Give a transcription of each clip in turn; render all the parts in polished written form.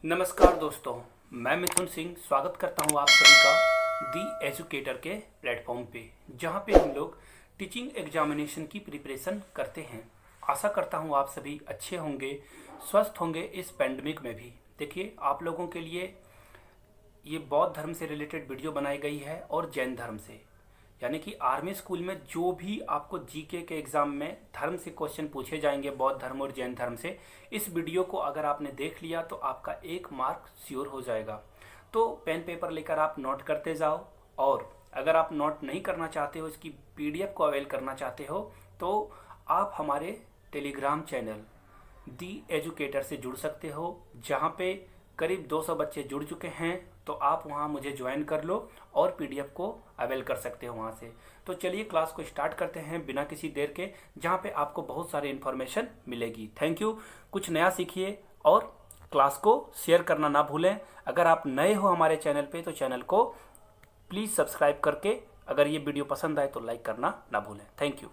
नमस्कार दोस्तों, मैं मिथुन सिंह स्वागत करता हूं आप सभी का दी एजुकेटर के प्लेटफॉर्म पे, जहां पे हम लोग टीचिंग एग्जामिनेशन की प्रिपरेशन करते हैं। आशा करता हूं आप सभी अच्छे होंगे, स्वस्थ होंगे इस पेंडेमिक में भी। देखिए, आप लोगों के लिए ये बौद्ध धर्म से रिलेटेड वीडियो बनाई गई है और जैन धर्म से, यानी कि आर्मी स्कूल में जो भी आपको जीके के एग्जाम में धर्म से क्वेश्चन पूछे जाएंगे बौद्ध धर्म और जैन धर्म से, इस वीडियो को अगर आपने देख लिया तो आपका 1 मार्क श्योर हो जाएगा। तो पेन पेपर लेकर आप नोट करते जाओ, और अगर आप नोट नहीं करना चाहते हो, इसकी पीडीएफ को अवेल करना चाहते हो, तो आप हमारे टेलीग्राम चैनल दी एजुकेटर से जुड़ सकते हो, जहाँ पे करीब 200 बच्चे जुड़ चुके हैं। तो आप वहाँ मुझे ज्वाइन कर लो और पीडीएफ को अवेल कर सकते हो वहाँ से। तो चलिए क्लास को स्टार्ट करते हैं बिना किसी देर के, जहाँ पे आपको बहुत सारी इन्फॉर्मेशन मिलेगी। Thank you. कुछ नया सीखिए और क्लास को शेयर करना ना भूलें। अगर आप नए हो हमारे चैनल पे तो चैनल को प्लीज़ सब्सक्राइब करके, अगर ये वीडियो पसंद आए तो लाइक करना ना भूलें। Thank you.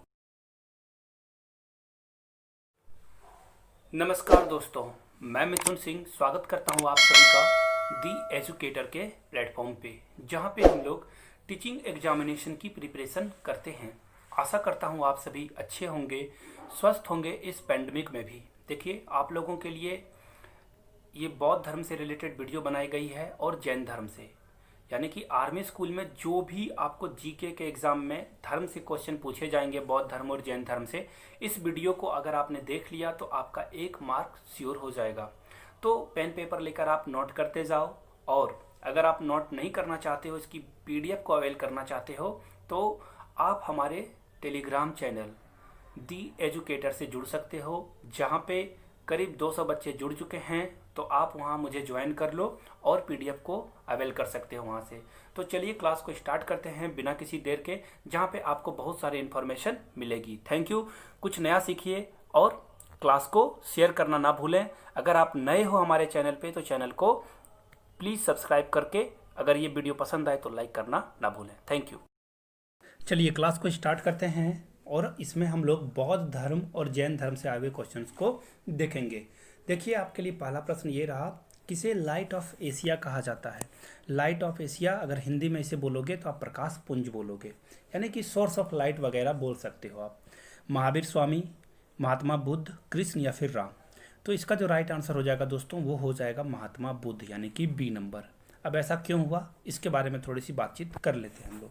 नमस्कार दोस्तों, मैं मिथुन सिंह स्वागत करता हूं आप सभी का दी एजुकेटर के प्लेटफॉर्म पे, जहां पे हम लोग टीचिंग एग्जामिनेशन की प्रिपरेशन करते हैं। आशा करता हूं आप सभी अच्छे होंगे, स्वस्थ होंगे इस पेंडेमिक में भी। देखिए, आप लोगों के लिए ये बौद्ध धर्म से रिलेटेड वीडियो बनाई गई है और जैन धर्म से, यानी कि आर्मी स्कूल में जो भी आपको जीके के एग्जाम में धर्म से क्वेश्चन पूछे जाएंगे बौद्ध धर्म और जैन धर्म से, इस वीडियो को अगर आपने देख लिया तो आपका 1 मार्क श्योर हो जाएगा। तो पेन पेपर लेकर आप नोट करते जाओ, और अगर आप नोट नहीं करना चाहते हो, इसकी पीडीएफ को अवेल करना चाहते हो, तो आप हमारे टेलीग्राम चैनल दी एजुकेटर से जुड़ सकते हो, जहाँ पे करीब 200 बच्चे जुड़ चुके हैं। तो आप वहाँ मुझे ज्वाइन कर लो और पीडीएफ को अवेल कर सकते हो वहाँ से। तो चलिए क्लास को स्टार्ट करते हैं बिना किसी देर के, जहाँ पे आपको बहुत सारी इन्फॉर्मेशन मिलेगी। Thank you. कुछ नया सीखिए और क्लास को शेयर करना ना भूलें। अगर आप नए हो हमारे चैनल पे तो चैनल को प्लीज़ सब्सक्राइब करके, अगर ये वीडियो पसंद आए तो लाइक करना ना भूलें। Thank you. चलिए क्लास को स्टार्ट करते हैं, और इसमें हम लोग बौद्ध धर्म और जैन धर्म से आए हुए क्वेश्चंस को देखेंगे। देखिए, आपके लिए पहला प्रश्न ये रहा, किसे लाइट ऑफ एशिया कहा जाता है। लाइट ऑफ एशिया अगर हिंदी में इसे बोलोगे तो आप प्रकाश पुंज बोलोगे, यानी कि सोर्स ऑफ लाइट वगैरह बोल सकते हो आप। महावीर स्वामी, महात्मा बुद्ध, कृष्ण या फिर राम। तो इसका जो राइट आंसर हो जाएगा दोस्तों, वो हो जाएगा महात्मा बुद्ध, यानी कि बी नंबर। अब ऐसा क्यों हुआ, इसके बारे में थोड़ी सी बातचीत कर लेते हैं हम लोग।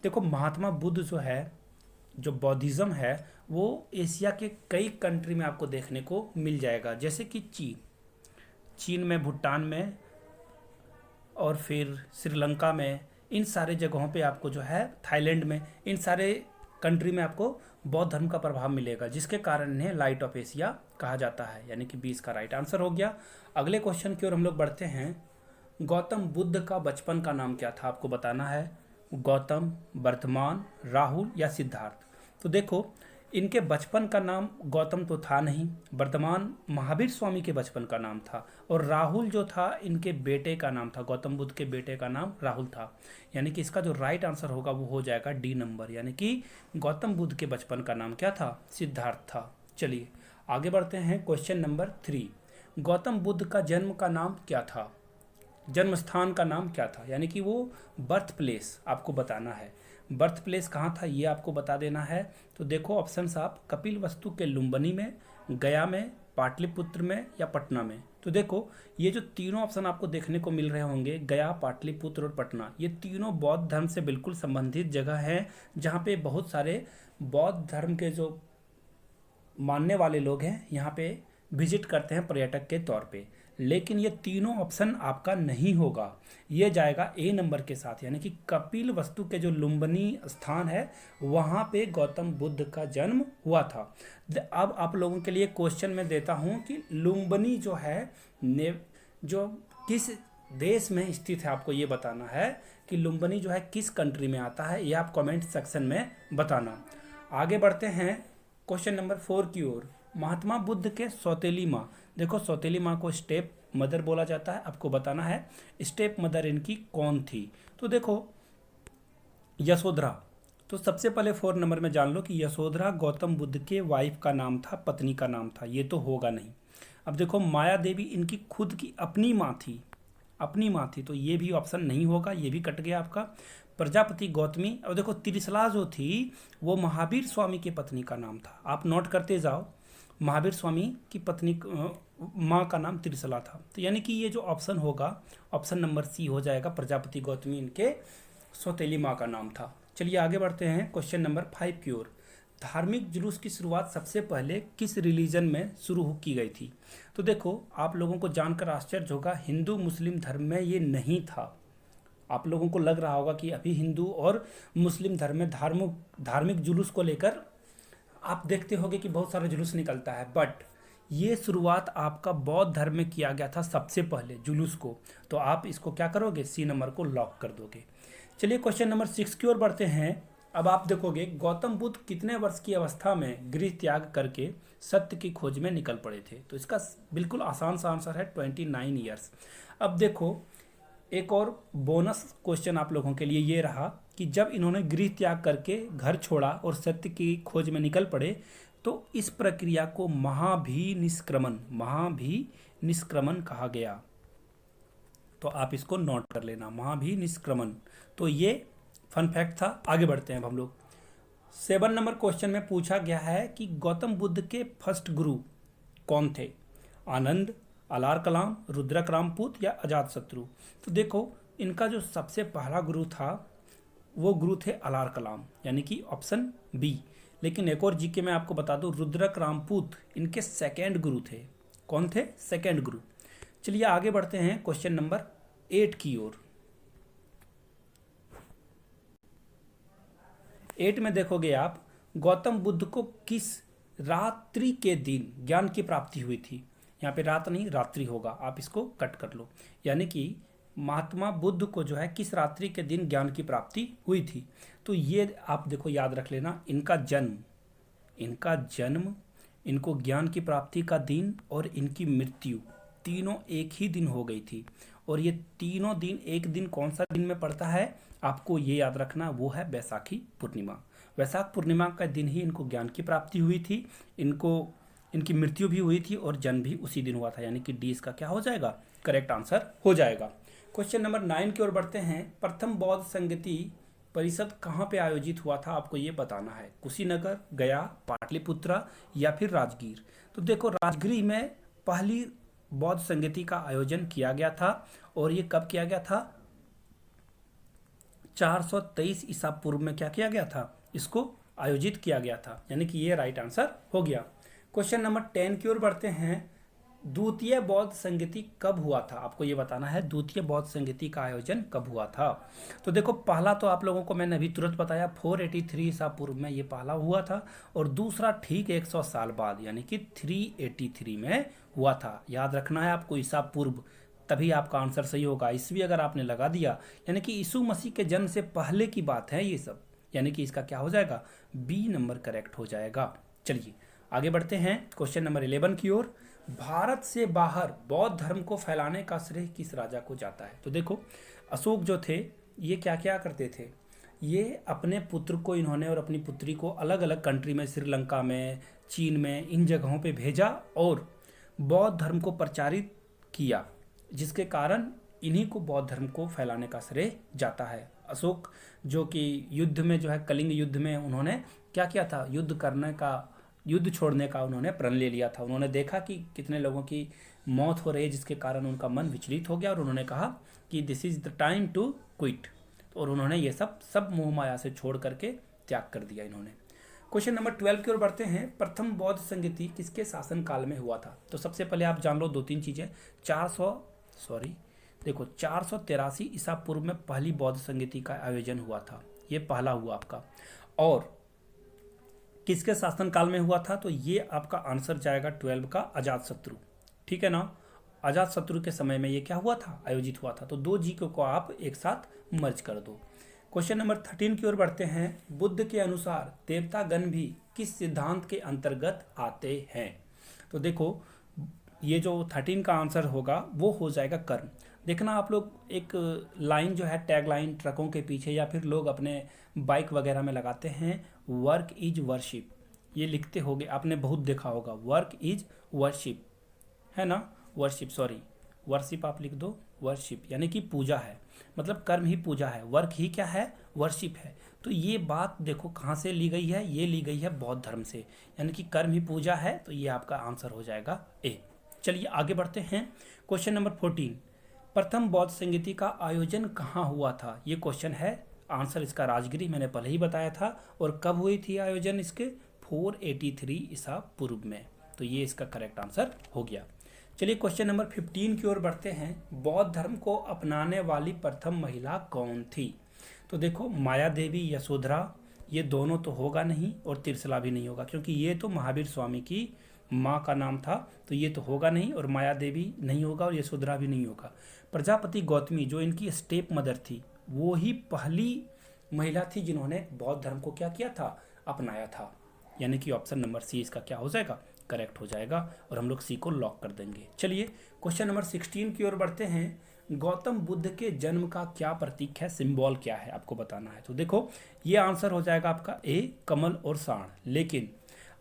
देखो, महात्मा बुद्ध जो है, जो बौद्धिज़्म है, वो एशिया के कई कंट्री में आपको देखने को मिल जाएगा, जैसे कि चीन में, भूटान में, और फिर श्रीलंका में। इन सारे जगहों पे आपको जो है, थाईलैंड में, इन सारे कंट्री में आपको बौद्ध धर्म का प्रभाव मिलेगा, जिसके कारण इन्हें लाइट ऑफ एशिया कहा जाता है, यानी कि 20 का राइट आंसर हो गया। अगले क्वेश्चन की ओर हम लोग बढ़ते हैं। गौतम बुद्ध का बचपन का नाम क्या था, आपको बताना है। गौतम, वर्तमान, राहुल या सिद्धार्थ। तो देखो, इनके बचपन का नाम गौतम तो था नहीं, वर्तमान महावीर स्वामी के बचपन का नाम था, और राहुल जो था इनके बेटे का नाम था, गौतम बुद्ध के बेटे का नाम राहुल था। यानी कि इसका जो राइट आंसर होगा वो हो जाएगा डी नंबर, यानी कि गौतम बुद्ध के बचपन का नाम क्या था, सिद्धार्थ था। चलिए आगे बढ़ते हैं। क्वेश्चन नंबर 3, गौतम बुद्ध का जन्म का नाम क्या था, जन्म स्थान का नाम क्या था, यानी कि वो बर्थ प्लेस आपको बताना है। बर्थ प्लेस कहाँ था ये आपको बता देना है। तो देखो ऑप्शंस आप, कपिल वस्तु के लुम्बिनी में, गया में, पाटलिपुत्र में या पटना में। तो देखो, ये जो तीनों ऑप्शन आपको देखने को मिल रहे होंगे, गया, पाटलिपुत्र और पटना, ये तीनों बौद्ध धर्म से बिल्कुल संबंधित जगह हैं, जहाँ पे बहुत सारे बौद्ध धर्म के जो मानने वाले लोग हैं यहाँ पे विजिट करते हैं पर्यटक के तौर पे। लेकिन ये तीनों ऑप्शन आपका नहीं होगा, ये जाएगा ए नंबर के साथ, यानी कि कपिल वस्तु के जो लुम्बिनी स्थान है वहाँ पे गौतम बुद्ध का जन्म हुआ था। अब आप लोगों के लिए क्वेश्चन में देता हूँ कि लुम्बिनी जो है जो किस देश में स्थित है, आपको ये बताना है कि लुम्बिनी जो है किस कंट्री में आता है, ये आप कमेंट सेक्शन में बताना। आगे बढ़ते हैं क्वेश्चन नंबर 4 की ओर। महात्मा बुद्ध के सौतेली माँ, देखो सौतेली माँ को स्टेप मदर बोला जाता है, आपको बताना है स्टेप मदर इनकी कौन थी। तो देखो, यशोधरा, तो सबसे पहले 4 नंबर में जान लो कि यशोधरा गौतम बुद्ध के वाइफ का नाम था, पत्नी का नाम था, ये तो होगा नहीं। अब देखो माया देवी इनकी खुद की अपनी माँ थी, अपनी माँ थी, तो ये भी ऑप्शन नहीं होगा, ये भी कट गया आपका। प्रजापति गौतमी। अब देखो त्रिशला जो थी वो महावीर स्वामी की पत्नी का नाम था, आप नोट करते जाओ। महावीर स्वामी की पत्नी माँ का नाम त्रिशला था, तो यानी कि ये जो ऑप्शन होगा ऑप्शन नंबर सी हो जाएगा, प्रजापति गौतमी इनके सौतेली माँ का नाम था। चलिए आगे बढ़ते हैं क्वेश्चन नंबर 5 की ओर। धार्मिक जुलूस की शुरुआत सबसे पहले किस रिलीजन में शुरू की गई थी? तो देखो आप लोगों को जानकर आश्चर्य होगा, हिंदू मुस्लिम धर्म में ये नहीं था। आप लोगों को लग रहा होगा कि अभी हिंदू और मुस्लिम धर्म में धार्मिक जुलूस को लेकर आप देखते होंगे कि बहुत सारा जुलूस निकलता है, बट ये शुरुआत आपका बौद्ध धर्म में किया गया था सबसे पहले जुलूस को। तो आप इसको क्या करोगे, सी नंबर को लॉक कर दोगे। चलिए क्वेश्चन नंबर 6 की ओर बढ़ते हैं। अब आप देखोगे गौतम बुद्ध कितने वर्ष की अवस्था में गृह त्याग करके सत्य की खोज में निकल पड़े थे? तो इसका बिल्कुल आसान सा आंसर है 29 ईयर्स। अब देखो एक और बोनस क्वेश्चन आप लोगों के लिए ये रहा कि जब इन्होंने गृह त्याग करके घर छोड़ा और सत्य की खोज में निकल पड़े तो इस प्रक्रिया को महाभिनिष्क्रमण कहा गया। तो आप इसको नोट कर लेना, महाभिनिष्क्रमण। तो ये फन फैक्ट था। आगे बढ़ते हैं अब हम लोग। 7 नंबर क्वेश्चन में पूछा गया है कि गौतम बुद्ध के फर्स्ट गुरु कौन थे? आनंद, अलार कलाम, रुद्रक रामपूत या अजातशत्रु? तो देखो इनका जो सबसे पहला गुरु था वो गुरु थे अलार कलाम, यानी कि ऑप्शन बी। लेकिन एक और जीके में आपको बता दूं, रुद्रक रामपूत इनके सेकेंड गुरु थे। कौन थे? सेकेंड गुरु। चलिए आगे बढ़ते हैं क्वेश्चन नंबर 8 की ओर। 8 में देखोगे आप गौतम बुद्ध को किस रात्रि के दिन ज्ञान की प्राप्ति हुई थी? यहाँ पे रात नहीं रात्रि होगा, आप इसको कट कर लो। यानी कि महात्मा बुद्ध को जो है किस रात्रि के दिन ज्ञान की प्राप्ति हुई थी? तो ये आप देखो याद रख लेना, इनका जन्म, इनको ज्ञान की प्राप्ति का दिन और इनकी मृत्यु तीनों एक ही दिन हो गई थी। और ये तीनों दिन एक दिन कौन सा दिन में पड़ता है आपको ये याद रखना, वो है बैसाखी पूर्णिमा। वैशाख पूर्णिमा का दिन ही इनको ज्ञान की प्राप्ति हुई थी, इनकी मृत्यु भी हुई थी और जन्म भी उसी दिन हुआ था। यानी कि डी इसका क्या हो जाएगा, करेक्ट आंसर हो जाएगा। क्वेश्चन नंबर 9 की ओर बढ़ते हैं। प्रथम बौद्ध संगति परिषद कहाँ पे आयोजित हुआ था आपको ये बताना है। कुशीनगर, गया, पाटलिपुत्रा या फिर राजगीर? तो देखो राजगीर में पहली बौद्ध संगति का आयोजन किया गया था और ये कब किया गया था? 423 ईसा पूर्व में क्या किया गया था, इसको आयोजित किया गया था। यानी कि ये राइट आंसर हो गया। क्वेश्चन नंबर 10 की ओर बढ़ते हैं। द्वितीय बौद्ध संगति कब हुआ था आपको ये बताना है, द्वितीय बौद्ध संगति का आयोजन कब हुआ था? तो देखो पहला तो आप लोगों को मैंने अभी तुरंत बताया 483 ईसा पूर्व में ये पहला हुआ था और दूसरा ठीक 100 साल बाद यानी कि 383 में हुआ था। याद रखना है आपको ईसा पूर्व, तभी आपका आंसर सही होगा। ईस्वी अगर आपने लगा दिया यानी कि यीशु मसीह के जन्म से पहले की बात है ये सब, यानी कि इसका क्या हो जाएगा, बी नंबर करेक्ट हो जाएगा। चलिए आगे बढ़ते हैं क्वेश्चन नंबर 11 की ओर। भारत से बाहर बौद्ध धर्म को फैलाने का श्रेय किस राजा को जाता है? तो देखो अशोक जो थे ये क्या क्या करते थे, ये अपने पुत्र को इन्होंने और अपनी पुत्री को अलग अलग कंट्री में, श्रीलंका में, चीन में, इन जगहों पे भेजा और बौद्ध धर्म को प्रचारित किया, जिसके कारण इन्हीं को बौद्ध धर्म को फैलाने का श्रेय जाता है। अशोक जो कि युद्ध में जो है कलिंग युद्ध में उन्होंने क्या किया था, युद्ध छोड़ने का उन्होंने प्रण ले लिया था। उन्होंने देखा कि कितने लोगों की मौत हो रही है, जिसके कारण उनका मन विचलित हो गया और उन्होंने कहा कि this is the time to quit, और उन्होंने ये सब मोह माया से छोड़ करके त्याग कर दिया इन्होंने। क्वेश्चन नंबर 12 की ओर बढ़ते हैं। प्रथम बौद्ध संगति किसके शासन काल में हुआ था? तो सबसे पहले आप जान लो 2-3 चीजें। 483 ईसा पूर्व में पहली बौद्ध संगति का आयोजन हुआ था, ये पहला हुआ आपका। और किसके शासन काल में हुआ था? तो ये आपका आंसर जाएगा 12 का, अजातशत्रु। ठीक है ना, अजातशत्रु के समय में ये क्या हुआ था, आयोजित हुआ था। तो 2 जी को आप एक साथ मर्ज कर दो। क्वेश्चन नंबर 13 की ओर बढ़ते हैं। बुद्ध के अनुसार देवतागण भी किस सिद्धांत के अंतर्गत आते हैं? तो देखो ये जो 13 का आंसर होगा वो हो जाएगा कर्म। देखना आप लोग, एक लाइन जो है टैग लाइन ट्रकों के पीछे या फिर लोग अपने बाइक वगैरह में लगाते हैं, वर्क इज वर्शिप, ये लिखते होगे, आपने बहुत देखा होगा, वर्क इज वर्शिप, है ना, वर्शिप, सॉरी वर्शिप आप लिख दो, वर्शिप यानी कि पूजा है, मतलब कर्म ही पूजा है, वर्क ही क्या है, वर्शिप है। तो ये बात देखो कहाँ से ली गई है, ये ली गई है बौद्ध धर्म से, यानी कि कर्म ही पूजा है, तो ये आपका आंसर हो जाएगा ए। चलिए आगे बढ़ते हैं। क्वेश्चन नंबर 14, प्रथम बौद्ध संगीति का आयोजन कहाँ हुआ था, ये क्वेश्चन है। आंसर इसका राजगिरी, मैंने पहले ही बताया था। और कब हुई थी आयोजन इसके, 483 ईसा पूर्व में, तो ये इसका करेक्ट आंसर हो गया। चलिए क्वेश्चन नंबर 15 की ओर बढ़ते हैं। बौद्ध धर्म को अपनाने वाली प्रथम महिला कौन थी, तो देखो माया देवी, यशोधरा, ये दोनों तो होगा नहीं, और तिरसला भी नहीं होगा, क्योंकि ये तो महावीर स्वामी की माँ का नाम था, तो ये तो होगा नहीं, और माया देवी नहीं होगा, और यशोधरा भी नहीं होगा। प्रजापति गौतमी जो इनकी स्टेप मदर थी, वो ही पहली महिला थी जिन्होंने बौद्ध धर्म को क्या किया था, अपनाया था, यानी कि ऑप्शन नंबर सी इसका क्या हो जाएगा, करेक्ट हो जाएगा, और हम लोग सी को लॉक कर देंगे। चलिए क्वेश्चन नंबर 16 की ओर बढ़ते हैं। गौतम बुद्ध के जन्म का क्या प्रतीक है, सिंबल क्या है, आपको बताना है। तो देखो ये आंसर हो जाएगा आपका ए, कमल और साण। लेकिन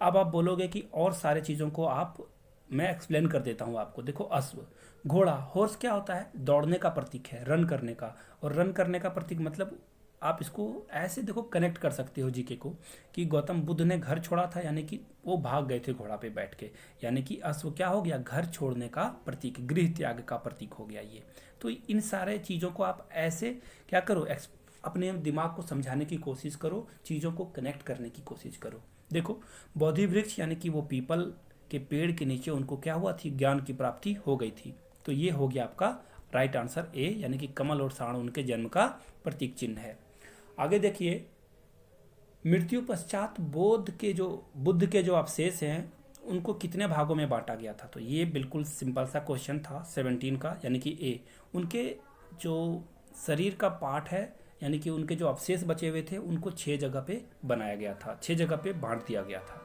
अब आप बोलोगे कि और सारे चीज़ों को आप, मैं एक्सप्लेन कर देता हूँ आपको। देखो अश्व, घोड़ा, हॉर्स क्या होता है, दौड़ने का प्रतीक है, रन करने का, और रन करने का प्रतीक मतलब आप इसको ऐसे देखो कनेक्ट कर सकते हो जीके को, कि गौतम बुद्ध ने घर छोड़ा था, यानी कि वो भाग गए थे घोड़ा पे बैठ के, यानी कि अश्व क्या हो गया, घर छोड़ने का प्रतीक, गृह त्याग का प्रतीक हो गया ये। तो इन सारे चीज़ों को आप ऐसे क्या करो, अपने दिमाग को समझाने की कोशिश करो, चीज़ों को कनेक्ट करने की कोशिश करो। देखो बोधि वृक्ष यानी कि वो पीपल के पेड़ के नीचे उनको क्या हुआ थी, ज्ञान की प्राप्ति हो गई थी, तो ये हो गया आपका राइट आंसर ए, यानी कि कमल और साण उनके जन्म का प्रतीक चिन्ह है। आगे देखिए, मृत्यु पश्चात बुद्ध के जो अवशेष हैं उनको कितने भागों में बांटा गया था, तो ये बिल्कुल सिंपल सा क्वेश्चन था 17 का, यानी कि ए, उनके जो शरीर का पार्ट है, यानी कि उनके जो अवशेष बचे हुए थे उनको 6 जगह पे बनाया गया था, 6 जगह पे बांट दिया गया था।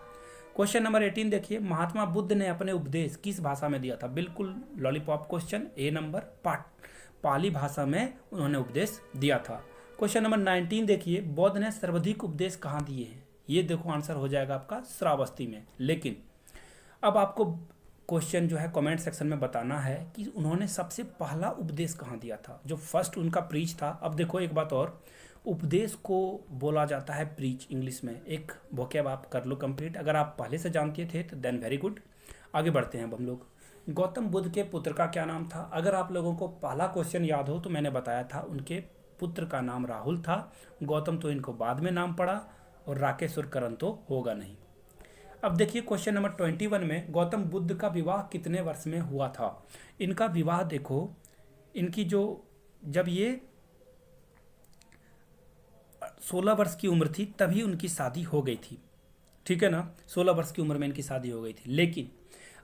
क्वेश्चन नंबर 18 देखिए, महात्मा बुद्ध ने अपने उपदेश किस भाषा में दिया था, बिल्कुल लॉलीपॉप क्वेश्चन, ए नंबर, पाली भाषा में उन्होंने उपदेश दिया था। क्वेश्चन नंबर 19 देखिए, बौद्ध ने सर्वाधिक उपदेश कहाँ दिए हैं, ये देखो आंसर हो जाएगा आपका श्रावस्ती में। लेकिन अब आपको क्वेश्चन जो है कमेंट सेक्शन में बताना है कि उन्होंने सबसे पहला उपदेश कहाँ दिया था, जो फर्स्ट उनका प्रीच था। अब देखो एक बात और, उपदेश को बोला जाता है प्रीच, इंग्लिश में एक वोकैब आप कर लो कंप्लीट, अगर आप पहले से जानते थे तो देन वेरी गुड। आगे बढ़ते हैं अब हम लोग। गौतम बुद्ध के पुत्र का क्या नाम था, अगर आप लोगों को पहला क्वेश्चन याद हो तो मैंने बताया था उनके पुत्र का नाम राहुल था, गौतम तो इनको बाद में नाम पड़ा, और राकेश और करण तो होगा नहीं। अब देखिए क्वेश्चन नंबर 21 में, गौतम बुद्ध का विवाह कितने वर्ष में हुआ था। इनका विवाह देखो, इनकी जो, जब ये 16 वर्ष की उम्र थी तभी उनकी शादी हो गई थी, ठीक है ना, 16 वर्ष की उम्र में इनकी शादी हो गई थी। लेकिन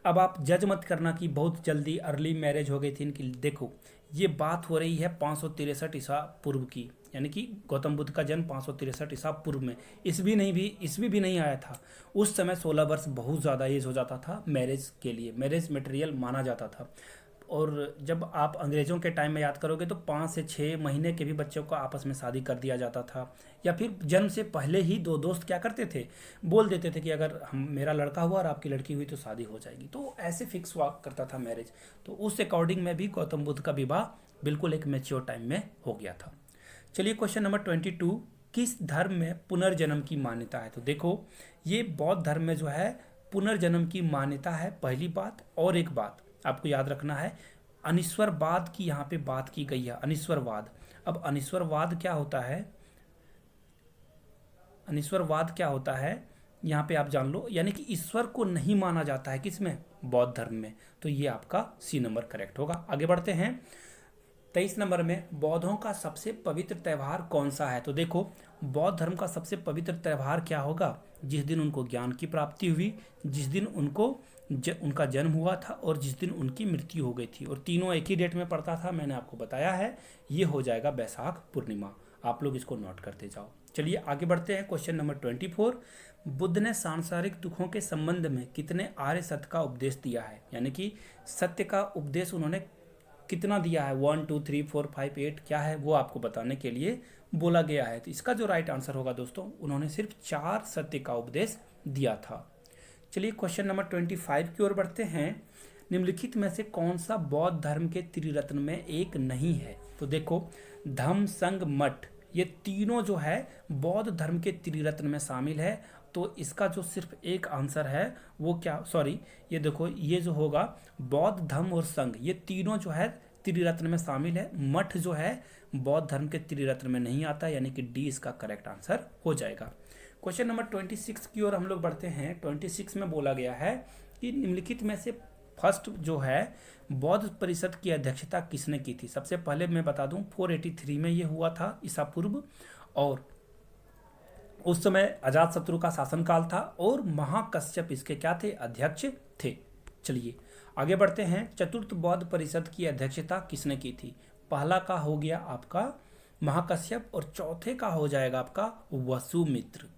अब आप जज मत करना कि बहुत जल्दी अर्ली मैरिज हो गई थी इनकी। देखो ये बात हो रही है 563 ईसा पूर्व की, यानी कि गौतम बुद्ध का जन्म 563 ईसा पूर्व में, ईस्वी भी नहीं आया था। उस समय 16 वर्ष बहुत ज़्यादा एज हो जाता था मैरिज के लिए, मैरिज मटेरियल माना जाता था। और जब आप अंग्रेज़ों के टाइम में याद करोगे तो 5 से 6 महीने के भी बच्चों को आपस में शादी कर दिया जाता था, या फिर जन्म से पहले ही दो दोस्त क्या करते थे, बोल देते थे कि अगर हम, मेरा लड़का हुआ और आपकी लड़की हुई तो शादी हो जाएगी, तो ऐसे फिक्स हुआ करता था मैरिज। तो उस अकॉर्डिंग में भी गौतम बुद्ध का विवाह बिल्कुल एक मैच्योर टाइम में हो गया था। चलिए क्वेश्चन नंबर 22, किस धर्म में पुनर्जन्म की मान्यता है। तो देखो ये बौद्ध धर्म में जो है पुनर्जन्म की मान्यता है, पहली बात। और एक बात आपको याद रखना है, अनिश्वरवाद की यहाँ पे बात की गई है, अनिश्वरवाद। अब अनिश्वरवाद क्या होता है, अनिश्वरवाद क्या होता है यहाँ पे आप जान लो, यानी कि ईश्वर को नहीं माना जाता है किसमें, बौद्ध धर्म में। तो ये आपका सी नंबर करेक्ट होगा। आगे बढ़ते हैं 23 नंबर में, बौद्धों का सबसे पवित्र त्यौहार कौन सा है। तो देखो बौद्ध धर्म का सबसे पवित्र त्यौहार क्या होगा, जिस दिन उनको ज्ञान की प्राप्ति हुई, जिस दिन उनको उनका जन्म हुआ था, और जिस दिन उनकी मृत्यु हो गई थी, और तीनों एक ही डेट में पड़ता था, मैंने आपको बताया है। ये हो जाएगा बैसाख पूर्णिमा, आप लोग इसको नोट करते जाओ। चलिए आगे बढ़ते हैं क्वेश्चन नंबर 24, बुद्ध ने सांसारिक दुखों के संबंध में कितने आर्य सत्य का उपदेश दिया है, यानी कि सत्य का उपदेश उन्होंने कितना दिया है, 1 2 3 4 5 8 क्या है वो आपको बताने के लिए बोला गया है। तो इसका जो राइट आंसर होगा दोस्तों, उन्होंने सिर्फ 4 सत्य का उपदेश दिया था। चलिए क्वेश्चन नंबर 25 की ओर बढ़ते हैं। निम्नलिखित में से कौन सा बौद्ध धर्म के त्रिरत्न में एक नहीं है? तो देखो, धम्म संघ मठ ये तीनों जो है बौद्ध धर्म के त्रिरत्न में शामिल है। तो इसका जो सिर्फ एक आंसर है वो क्या, सॉरी ये देखो, ये जो होगा बौद्ध धम्म और संघ ये तीनों जो है त्रिरत्न में शामिल है। मठ जो है बौद्ध धर्म के त्रिरत्न में नहीं आता, यानी कि डी इसका करेक्ट आंसर हो जाएगा। क्वेश्चन नंबर 26 की ओर हम लोग बढ़ते हैं। 26 में बोला गया है कि निम्नलिखित में से फर्स्ट जो है बौद्ध परिषद की अध्यक्षता किसने की थी? सबसे पहले मैं बता दूं 483 में ये हुआ था ईसा पूर्व, और उस समय अजातशत्रु का शासनकाल था और महाकश्यप इसके क्या थे, अध्यक्ष थे। चलिए आगे बढ़ते हैं। चतुर्थ बौद्ध परिषद की अध्यक्षता किसने की थी? पहला का हो गया आपका महाकश्यप और चौथे का हो जाएगा आपका वसुमित्र,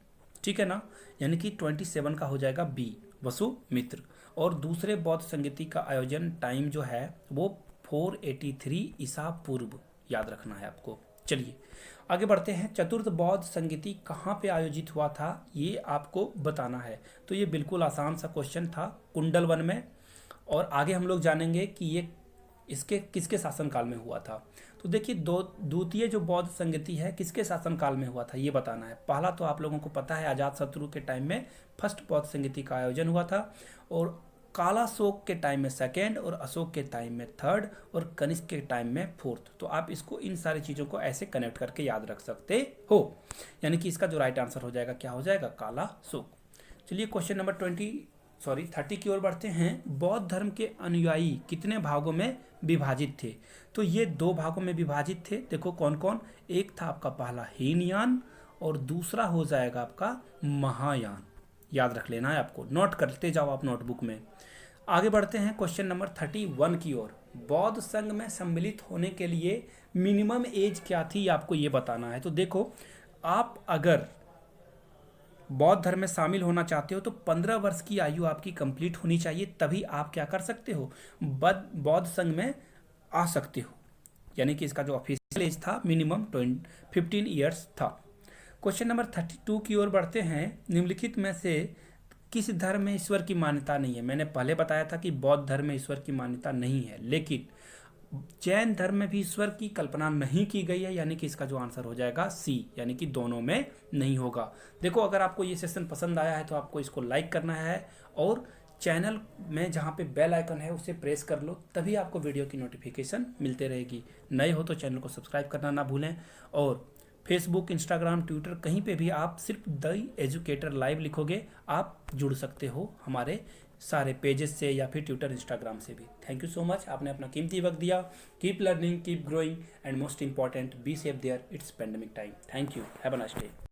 ठीक है ना, यानी कि 27 का हो जाएगा बी वसुमित्र। और दूसरे बौद्ध संगति का आयोजन टाइम जो है वो 483 ईसा पूर्व, याद रखना है आपको। चलिए आगे बढ़ते हैं। चतुर्थ बौद्ध संगति कहाँ पे आयोजित हुआ था ये आपको बताना है। तो ये बिल्कुल आसान सा क्वेश्चन था, कुंडलवन में। और आगे हम लोग जानेंगे कि ये इसके किसके शासनकाल में हुआ था। तो देखिए, द्वितीय जो बौद्ध संगति है किसके शासनकाल में हुआ था ये बताना है। पहला तो आप लोगों को पता है अजातशत्रु के टाइम में फर्स्ट बौद्ध संगति का आयोजन हुआ था, और कालाशोक के टाइम में सेकेंड, और अशोक के टाइम में थर्ड, और कनिष्क के टाइम में फोर्थ। तो आप इसको इन सारी चीज़ों को ऐसे कनेक्ट करके याद रख सकते हो, यानी कि इसका जो राइट आंसर हो जाएगा क्या हो जाएगा, कालाशोक। चलिए क्वेश्चन नंबर 30 की ओर बढ़ते हैं। बौद्ध धर्म के अनुयायी कितने भागों में विभाजित थे? तो ये 2 भागों में विभाजित थे। देखो कौन कौन, एक था आपका पहला हीनयान और दूसरा हो जाएगा आपका महायान। याद रख लेना है आपको, नोट करते जाओ आप नोटबुक में। आगे बढ़ते हैं क्वेश्चन नंबर 31 की ओर। बौद्ध संघ में सम्मिलित होने के लिए मिनिमम एज क्या थी आपको ये बताना है। तो देखो, आप अगर बौद्ध धर्म में शामिल होना चाहते हो तो 15 वर्ष की आयु आपकी कंप्लीट होनी चाहिए, तभी आप क्या कर सकते हो, बौद्ध संघ में आ सकते हो। यानी कि इसका जो ऑफिशियल एज था मिनिमम 15 ईयर्स था। क्वेश्चन नंबर 32 की ओर बढ़ते हैं। निम्नलिखित में से किस धर्म में ईश्वर की मान्यता नहीं है? मैंने पहले बताया था कि बौद्ध धर्म में ईश्वर की मान्यता नहीं है, लेकिन जैन धर्म में भी ईश्वर की कल्पना नहीं की गई है, यानी कि इसका जो आंसर हो जाएगा सी, यानी कि दोनों में नहीं होगा। देखो, अगर आपको ये सेशन पसंद आया है तो आपको इसको लाइक करना है, और चैनल में जहाँ पे बेल आइकन है उसे प्रेस कर लो, तभी आपको वीडियो की नोटिफिकेशन मिलते रहेगी। नए हो तो चैनल को सब्सक्राइब करना ना भूलें, और फेसबुक, इंस्टाग्राम, ट्विटर कहीं पे भी आप सिर्फ द एजुकेटर लाइव लिखोगे, आप जुड़ सकते हो हमारे सारे पेजेस से या फिर ट्विटर, इंस्टाग्राम से भी। थैंक यू सो मच, आपने अपना कीमती वक्त दिया। Keep learning, keep growing, and most important be safe there, it's pandemic time. Thank you, have a nice day.